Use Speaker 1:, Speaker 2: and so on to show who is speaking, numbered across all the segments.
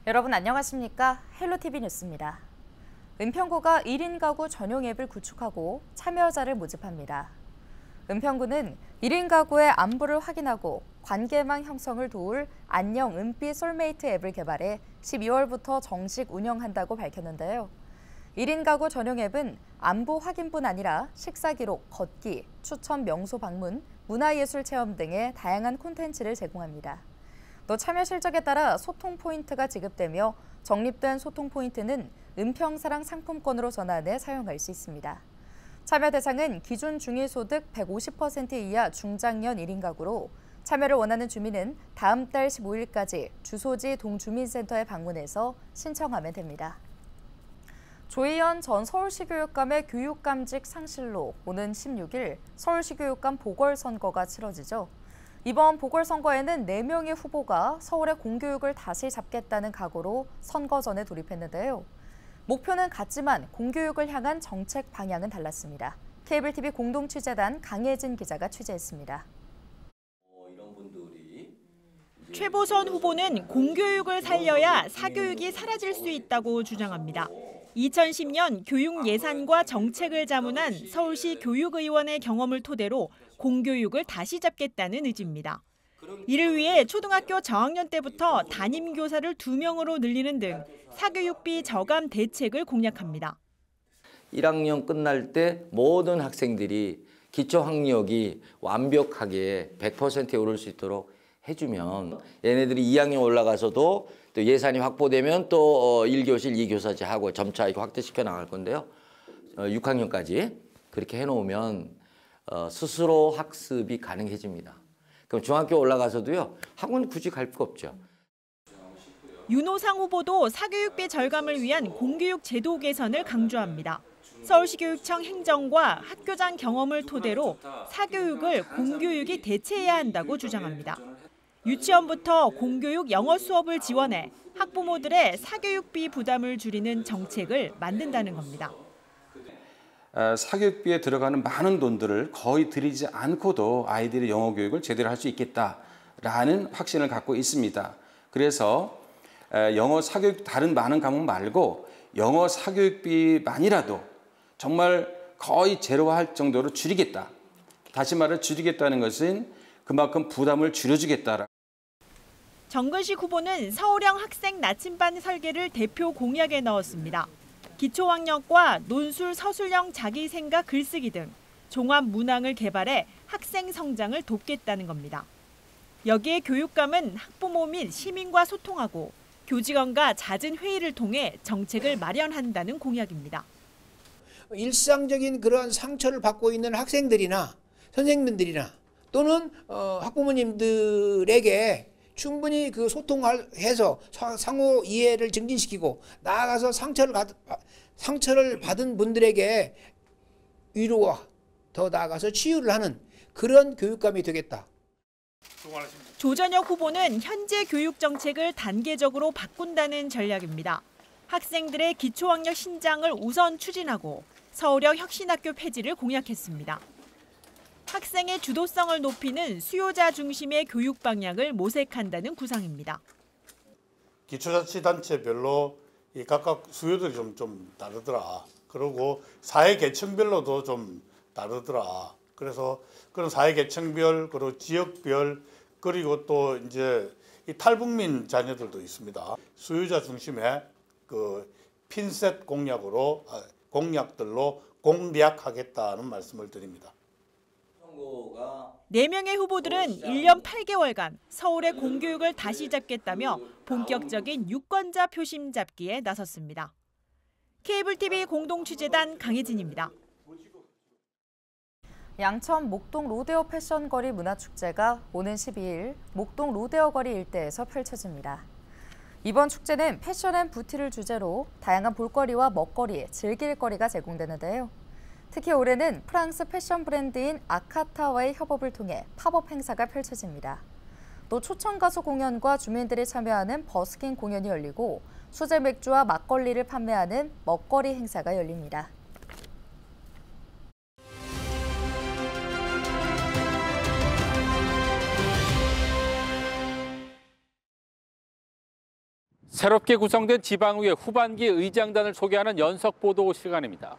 Speaker 1: 여러분 안녕하십니까? 헬로티비 뉴스입니다. 은평구가 1인 가구 전용 앱을 구축하고 참여자를 모집합니다. 은평구는 1인 가구의 안부를 확인하고 관계망 형성을 도울 안녕 은빛 솔메이트 앱을 개발해 12월부터 정식 운영한다고 밝혔는데요. 1인 가구 전용 앱은 안부 확인뿐 아니라 식사 기록, 걷기, 추천 명소 방문, 문화예술 체험 등의 다양한 콘텐츠를 제공합니다. 또 참여 실적에 따라 소통 포인트가 지급되며 적립된 소통 포인트는 은평사랑 상품권으로 전환해 사용할 수 있습니다. 참여 대상은 기준 중위소득 150% 이하 중장년 1인 가구로 참여를 원하는 주민은 다음 달 15일까지 주소지 동주민센터에 방문해서 신청하면 됩니다. 조희연 전 서울시 교육감의 교육감직 상실로 오는 16일 서울시 교육감 보궐선거가 치러지죠. 이번 보궐선거에는 4명의 후보가 서울의 공교육을 다시 잡겠다는 각오로 선거전에 돌입했는데요. 목표는 같지만 공교육을 향한 정책 방향은 달랐습니다. 케이블TV 공동취재단 강혜진 기자가 취재했습니다.
Speaker 2: 최보선 후보는 공교육을 살려야 사교육이 사라질 수 있다고 주장합니다. 2010년 교육 예산과 정책을 자문한 서울시 교육의원의 경험을 토대로 공교육을 다시 잡겠다는 의지입니다. 이를 위해 초등학교 저학년 때부터 담임교사를 2명으로 늘리는 등 사교육비 저감 대책을 공약합니다.
Speaker 3: 1학년 끝날 때 모든 학생들이 기초학력이 완벽하게 100%에 오를 수 있도록 해주면 얘네들이 2학년 올라가서도 또 예산이 확보되면 또 1교실 2교사제 하고 점차 이거 확대시켜 나갈 건데요. 6학년까지 그렇게 해놓으면 스스로 학습이 가능해집니다. 그럼 중학교 올라가서도요. 학원 굳이 갈 거 없죠.
Speaker 2: 윤호상 후보도 사교육비 절감을 위한 공교육 제도 개선을 강조합니다. 서울시교육청 행정과 학교장 경험을 토대로 사교육을 공교육이 대체해야 한다고 주장합니다. 유치원부터 공교육 영어 수업을 지원해 학부모들의 사교육비 부담을 줄이는 정책을 만든다는 겁니다.
Speaker 4: 사교육비에 들어가는 많은 돈들을 거의 들이지 않고도 아이들의 영어 교육을 제대로 할 수 있겠다라는 확신을 갖고 있습니다. 그래서 영어 사교육 다른 많은 과목 말고 영어 사교육비만이라도 정말 거의 제로화할 정도로 줄이겠다. 다시 말해 줄이겠다는 것은 그만큼 부담을 줄여주겠다.
Speaker 2: 정근식 후보는 서울형 학생 나침반 설계를 대표 공약에 넣었습니다. 기초학력과 논술 서술형 자기생각 글쓰기 등 종합 문항을 개발해 학생 성장을 돕겠다는 겁니다. 여기에 교육감은 학부모 및 시민과 소통하고 교직원과 잦은 회의를 통해 정책을 마련한다는 공약입니다.
Speaker 5: 일상적인 그러한 상처를 받고 있는 학생들이나 선생님들이나 또는 학부모님들에게 충분히 그 소통해서 상호 이해를 증진시키고 나아가서 상처를 받은 분들에게 위로와 더 나아가서 치유를 하는 그런 교육감이 되겠다.
Speaker 2: 조전혁 후보는 현재 교육 정책을 단계적으로 바꾼다는 전략입니다. 학생들의 기초학력 신장을 우선 추진하고 서울형 혁신학교 폐지를 공약했습니다. 학생의 주도성을 높이는 수요자 중심의 교육 방향을 모색한다는 구상입니다.
Speaker 6: 기초자치단체별로 이 각각 수요들이 좀 다르더라. 그리고 사회 계층별로도 좀 다르더라. 그래서 그런 사회 계층별 그리고 지역별 그리고 또 이제 이 탈북민 자녀들도 있습니다. 수요자 중심의 그 핀셋 공약들로 공략하겠다는 말씀을 드립니다.
Speaker 2: 4명의 후보들은 1년 8개월간 서울의 공교육을 다시 잡겠다며 본격적인 유권자 표심 잡기에 나섰습니다. 케이블TV 공동취재단 강혜진입니다.
Speaker 1: 양천 목동 로데오 패션거리 문화축제가 오는 12일 목동 로데오 거리 일대에서 펼쳐집니다. 이번 축제는 패션 앤 뷰티를 주제로 다양한 볼거리와 먹거리, 즐길거리가 제공되는데요. 특히 올해는 프랑스 패션 브랜드인 아카타와의 협업을 통해 팝업 행사가 펼쳐집니다. 또 초청 가수 공연과 주민들이 참여하는 버스킹 공연이 열리고 수제 맥주와 막걸리를 판매하는 먹거리 행사가 열립니다.
Speaker 7: 새롭게 구성된 지방의회 후반기 의장단을 소개하는 연석보도 시간입니다.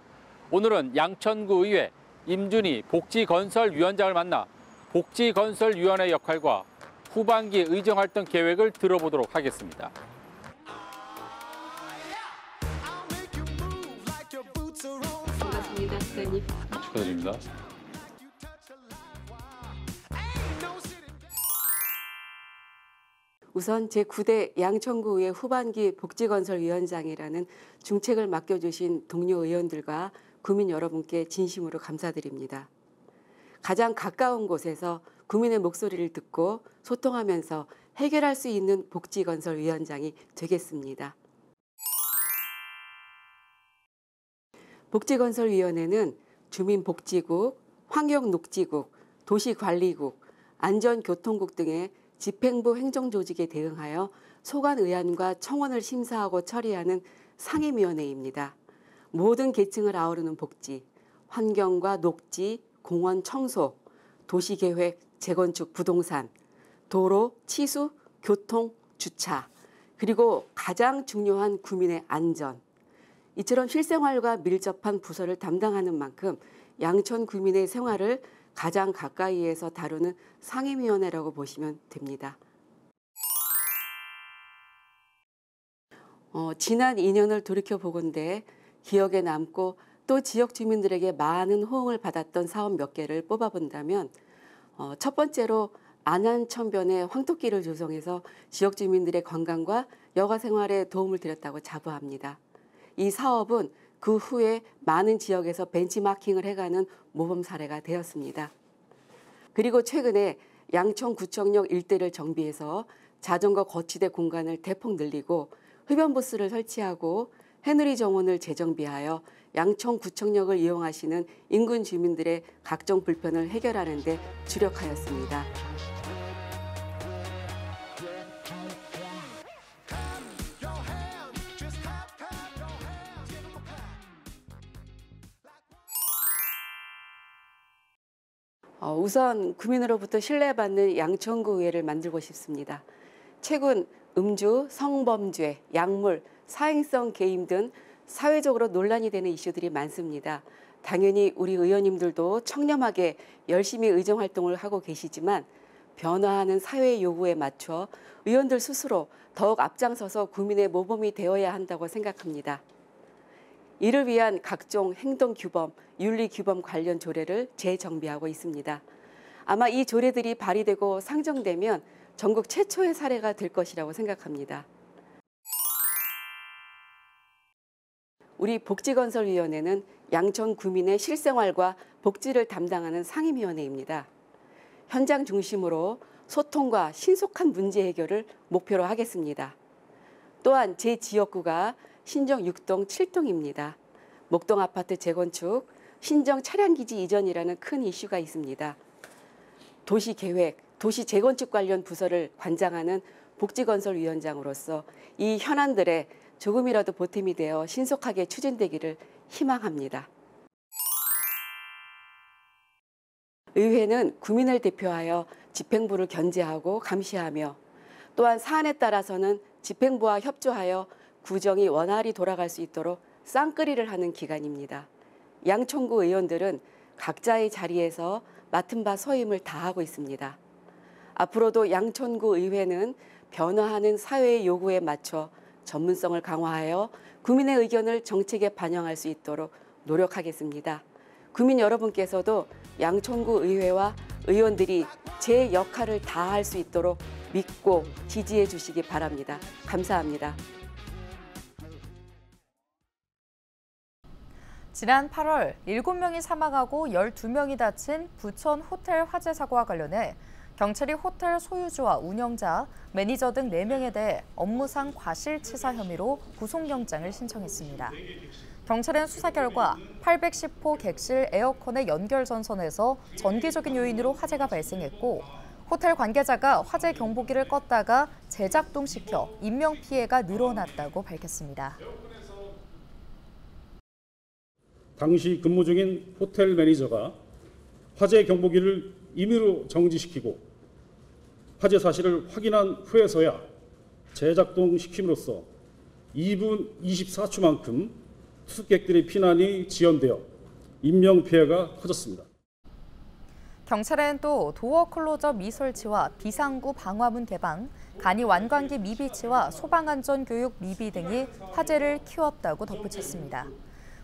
Speaker 7: 오늘은 양천구 의회 임준희 복지건설위원장을 만나 복지건설위원회 역할과 후반기 의정활동 계획을 들어보도록 하겠습니다.
Speaker 8: 반갑습니다, 시장님.
Speaker 7: 축하드립니다.
Speaker 8: 우선 제9대 양천구의회 후반기 복지건설위원장이라는 중책을 맡겨주신 동료 의원들과 구민 여러분께 진심으로 감사드립니다. 가장 가까운 곳에서 구민의 목소리를 듣고 소통하면서 해결할 수 있는 복지건설위원장이 되겠습니다. 복지건설위원회는 주민복지국, 환경녹지국, 도시관리국, 안전교통국 등의 집행부 행정조직에 대응하여 소관의안과 청원을 심사하고 처리하는 상임위원회입니다. 모든 계층을 아우르는 복지, 환경과 녹지, 공원 청소, 도시계획, 재건축, 부동산, 도로, 치수, 교통, 주차, 그리고 가장 중요한 구민의 안전. 이처럼 실생활과 밀접한 부서를 담당하는 만큼 양천 구민의 생활을 가장 가까이에서 다루는 상임위원회라고 보시면 됩니다. 지난 2년을 돌이켜보건대 기억에 남고 또 지역 주민들에게 많은 호응을 받았던 사업 몇 개를 뽑아본다면 첫 번째로 안안천변의 황토길을 조성해서 지역 주민들의 관광과 여가 생활에 도움을 드렸다고 자부합니다. 이 사업은 그 후에 많은 지역에서 벤치마킹을 해가는 모범 사례가 되었습니다. 그리고 최근에 양천구청역 일대를 정비해서 자전거 거치대 공간을 대폭 늘리고 흡연부스를 설치하고 해누리 정원을 재정비하여 양천구청역을 이용하시는 인근 주민들의 각종 불편을 해결하는 데 주력하였습니다. 우선 구민으로부터 신뢰받는 양천구 의회를 만들고 싶습니다. 최근 음주, 성범죄, 약물, 사행성 개임 등 사회적으로 논란이 되는 이슈들이 많습니다. 당연히 우리 의원님들도 청렴하게 열심히 의정활동을 하고 계시지만 변화하는 사회의 요구에 맞춰 의원들 스스로 더욱 앞장서서 구민의 모범이 되어야 한다고 생각합니다. 이를 위한 각종 행동규범, 윤리규범 관련 조례를 재정비하고 있습니다. 아마 이 조례들이 발의되고 상정되면 전국 최초의 사례가 될 것이라고 생각합니다. 우리 복지건설위원회는 양천 구민의 실생활과 복지를 담당하는 상임위원회입니다. 현장 중심으로 소통과 신속한 문제 해결을 목표로 하겠습니다. 또한 제 지역구가 신정 6동 7동입니다. 목동 아파트 재건축, 신정 차량기지 이전이라는 큰 이슈가 있습니다. 도시계획, 도시재건축 관련 부서를 관장하는 복지건설위원장으로서 이 현안들에 조금이라도 보탬이 되어 신속하게 추진되기를 희망합니다. 의회는 구민을 대표하여 집행부를 견제하고 감시하며 또한 사안에 따라서는 집행부와 협조하여 구정이 원활히 돌아갈 수 있도록 쌍끌이를 하는 기관입니다. 양천구 의원들은 각자의 자리에서 맡은 바 소임을 다하고 있습니다. 앞으로도 양천구 의회는 변화하는 사회의 요구에 맞춰 전문성을 강화하여 구민의 의견을 정책에 반영할 수 있도록 노력하겠습니다. 구민 여러분께서도 양천구 의회와 의원들이 제 역할을 다할 수 있도록 믿고 지지해 주시기 바랍니다. 감사합니다.
Speaker 1: 지난 8월 7명이 사망하고 12명이 다친 부천 호텔 화재 사고와 관련해 경찰이 호텔 소유주와 운영자, 매니저 등 4명에 대해 업무상 과실치사 혐의로 구속영장을 신청했습니다. 경찰은 수사 결과 810호 객실 에어컨의 연결 전선에서 전기적인 요인으로 화재가 발생했고 호텔 관계자가 화재 경보기를 껐다가 재작동시켜 인명피해가 늘어났다고 밝혔습니다.
Speaker 9: 당시 근무 중인 호텔 매니저가 화재 경보기를 임의로 정지시키고 화재 사실을 확인한 후에서야 재작동시킴으로써 2분 24초만큼 투숙객들의 피난이 지연되어 인명피해가 커졌습니다.
Speaker 1: 경찰은 또 도어 클로저 미설치와 비상구 방화문 개방, 간이 완광기 미비치와 소방안전교육 미비 등이 화재를 키웠다고 덧붙였습니다.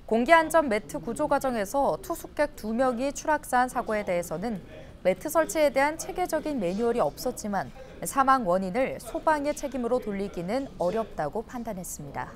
Speaker 1: 공기안전 매트 구조 과정에서 투숙객 2명이 추락사한 사고에 대해서는 매트 설치에 대한 체계적인 매뉴얼이 없었지만 사망 원인을 소방의 책임으로 돌리기는 어렵다고 판단했습니다.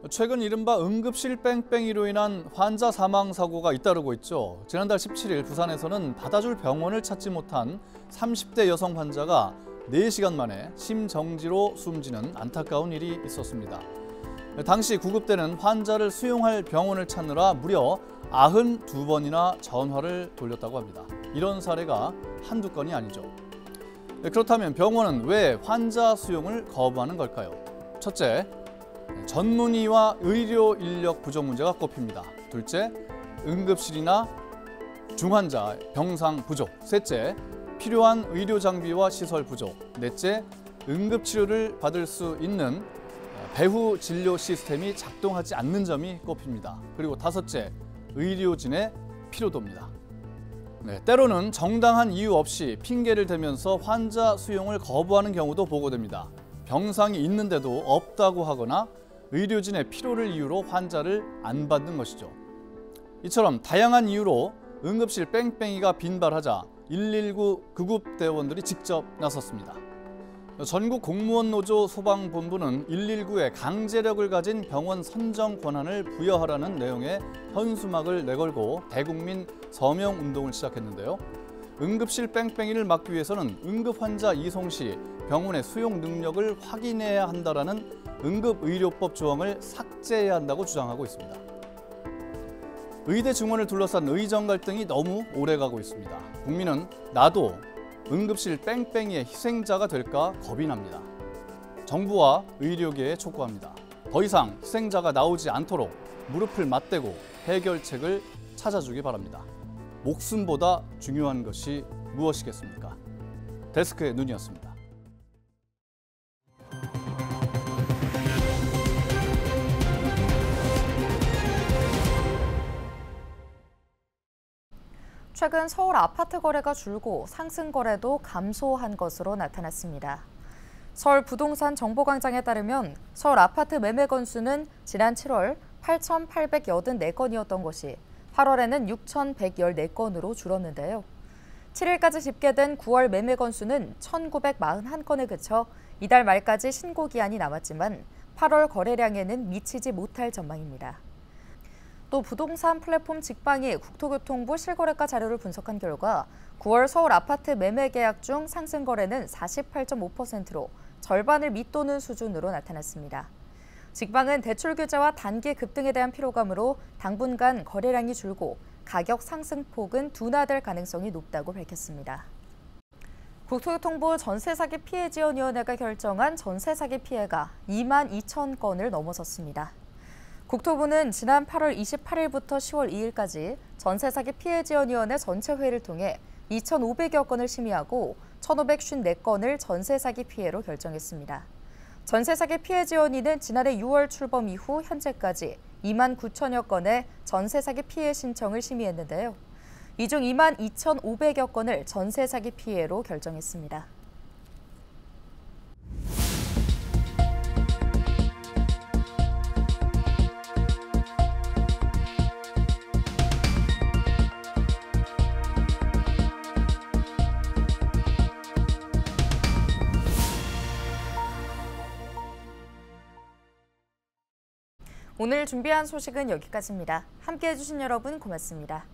Speaker 10: 최근 이른바 응급실 뺑뺑이로 인한 환자 사망 사고가 잇따르고 있죠. 지난달 17일 부산에서는 받아줄 병원을 찾지 못한 30대 여성 환자가 4시간 만에 심정지로 숨지는 안타까운 일이 있었습니다. 당시 구급대는 환자를 수용할 병원을 찾느라 무려 92번이나 전화를 돌렸다고 합니다. 이런 사례가 한두 건이 아니죠. 그렇다면 병원은 왜 환자 수용을 거부하는 걸까요? 첫째, 전문의와 의료 인력 부족 문제가 꼽힙니다. 둘째, 응급실이나 중환자 병상 부족. 셋째, 필요한 의료 장비와 시설 부족. 넷째, 응급치료를 받을 수 있는 배후 진료 시스템이 작동하지 않는 점이 꼽힙니다. 그리고 다섯째, 의료진의 피로도입니다. 때로는 정당한 이유 없이 핑계를 대면서 환자 수용을 거부하는 경우도 보고됩니다. 병상이 있는데도 없다고 하거나 의료진의 피로를 이유로 환자를 안 받는 것이죠. 이처럼 다양한 이유로 응급실 뺑뺑이가 빈발하자 119 구급대원들이 직접 나섰습니다. 전국 공무원 노조 소방본부는 119에 강제력을 가진 병원 선정 권한을 부여하라는 내용의 현수막을 내걸고 대국민 서명 운동을 시작했는데요. 응급실 뺑뺑이를 막기 위해서는 응급환자 이송 시 병원의 수용 능력을 확인해야 한다라는 응급의료법 조항을 삭제해야 한다고 주장하고 있습니다. 의대 증원을 둘러싼 의정 갈등이 너무 오래가고 있습니다. 국민은 나도 응급실 뺑뺑이의 희생자가 될까 겁이 납니다. 정부와 의료계에 촉구합니다. 더 이상 희생자가 나오지 않도록 무릎을 맞대고 해결책을 찾아주기 바랍니다. 목숨보다 중요한 것이 무엇이겠습니까? 데스크의 눈이었습니다.
Speaker 1: 최근 서울 아파트 거래가 줄고 상승 거래도 감소한 것으로 나타났습니다. 서울 부동산 정보광장에 따르면 서울 아파트 매매 건수는 지난 7월 8,884건이었던 것이 8월에는 6,114건으로 줄었는데요. 7일까지 집계된 9월 매매 건수는 1,941건에 그쳐 이달 말까지 신고 기한이 남았지만 8월 거래량에는 미치지 못할 전망입니다. 또 부동산 플랫폼 직방이 국토교통부 실거래가 자료를 분석한 결과 9월 서울 아파트 매매 계약 중 상승 거래는 48.5%로 절반을 밑도는 수준으로 나타났습니다. 직방은 대출 규제와 단기 급등에 대한 피로감으로 당분간 거래량이 줄고 가격 상승폭은 둔화될 가능성이 높다고 밝혔습니다. 국토교통부 전세사기 피해지원위원회가 결정한 전세사기 피해가 2만 2천 건을 넘어섰습니다. 국토부는 지난 8월 28일부터 10월 2일까지 전세사기 피해지원위원회 전체 회의를 통해 2,500여 건을 심의하고 1,554건을 전세사기 피해로 결정했습니다. 전세사기 피해지원위는 지난해 6월 출범 이후 현재까지 2만 9천여 건의 전세사기 피해 신청을 심의했는데요. 이 중 2만 2,500여 건을 전세사기 피해로 결정했습니다. 오늘 준비한 소식은 여기까지입니다. 함께해 주신 여러분 고맙습니다.